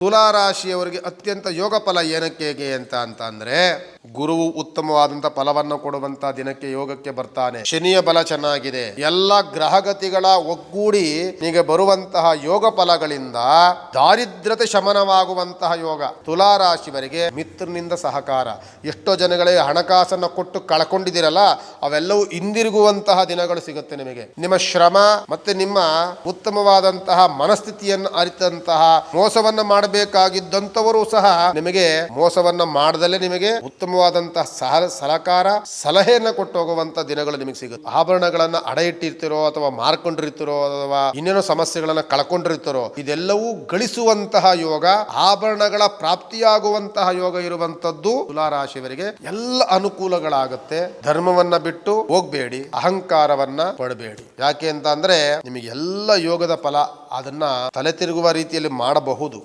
ತುಲಾರಾಶಿಯವರಿಗೆ ಅತ್ಯಂತ ಯೋಗ ಫಲ ಏನಕ್ಕೆ ಹೇಗೆ ಅಂತ ಅಂದ್ರೆ ಗುರುವು ಉತ್ತಮವಾದಂತ ಫಲವನ್ನು ಕೊಡುವಂತ ದಿನಕ್ಕೆ ಯೋಗಕ್ಕೆ ಬರ್ತಾನೆ. ಶನಿಯ ಬಲ ಚೆನ್ನಾಗಿದೆ. ಎಲ್ಲ ಗ್ರಹಗತಿಗಳ ಒಗ್ಗೂಡಿ ನಿಮಗೆ ಬರುವಂತಹ ಯೋಗ ಫಲಗಳಿಂದ ದಾರಿದ್ರ್ಯತೆ ಶಮನವಾಗುವಂತಹ ಯೋಗ. ತುಲಾರಾಶಿವರಿಗೆ ಮಿತ್ರನಿಂದ ಸಹಕಾರ. ಎಷ್ಟೋ ಜನಗಳಿಗೆ ಹಣಕಾಸನ್ನು ಕೊಟ್ಟು ಕಳ್ಕೊಂಡಿದ್ದೀರಲ್ಲ, ಅವೆಲ್ಲವೂ ಹಿಂದಿರುಗುವಂತಹ ದಿನಗಳು ಸಿಗುತ್ತೆ ನಿಮಗೆ. ನಿಮ್ಮ ಶ್ರಮ ಮತ್ತೆ ನಿಮ್ಮ ಉತ್ತಮವಾದಂತಹ ಮನಸ್ಥಿತಿಯನ್ನು ಅರಿತಂತಹ ಮೋಸವನ್ನ ಮಾಡಬೇಕಾಗಿದ್ದಂಥವರು ಸಹ ನಿಮಗೆ ಮೋಸವನ್ನ ಮಾಡದಲ್ಲೇ ನಿಮಗೆ ಉತ್ತಮವಾದಂತಹ ಸಹಕಾರ ಸಲಹೆಯನ್ನ ಕೊಟ್ಟು ಹೋಗುವಂತ ದಿನಗಳು ನಿಮಗೆ ಸಿಗುತ್ತೆ. ಆಭರಣಗಳನ್ನ ಅಡ ಇಟ್ಟಿರ್ತಿರೋ ಅಥವಾ ಮಾರ್ಕೊಂಡಿರ್ತಿರೋ ಅಥವಾ ಇನ್ನೇನೋ ಸಮಸ್ಯೆಗಳನ್ನ ಕಳ್ಕೊಂಡಿರ್ತಿರೋ, ಇದೆಲ್ಲವೂ ಗಳಿಸುವಂತಹ ಯೋಗ, ಆಭರಣಗಳ ಪ್ರಾಪ್ತಿಯಾಗುವಂತಹ ಯೋಗ ಇರುವಂತದ್ದು ತುಲಾರಾಶಿಯವರಿಗೆ. ಎಲ್ಲ ಅನುಕೂಲಗಳಾಗುತ್ತೆ. ಧರ್ಮವನ್ನ ಬಿಟ್ಟು ಹೋಗ್ಬೇಡಿ, ಅಹಂಕಾರವನ್ನ ಪಡಬೇಡಿ. ಯಾಕೆ ಅಂತ ಅಂದ್ರೆ ನಿಮಗೆ ಎಲ್ಲ ಯೋಗದ ಫಲ ಅದನ್ನ ತಲೆ ತಿರುಗುವ ರೀತಿಯಲ್ಲಿ ಮಾಡಬಹುದು.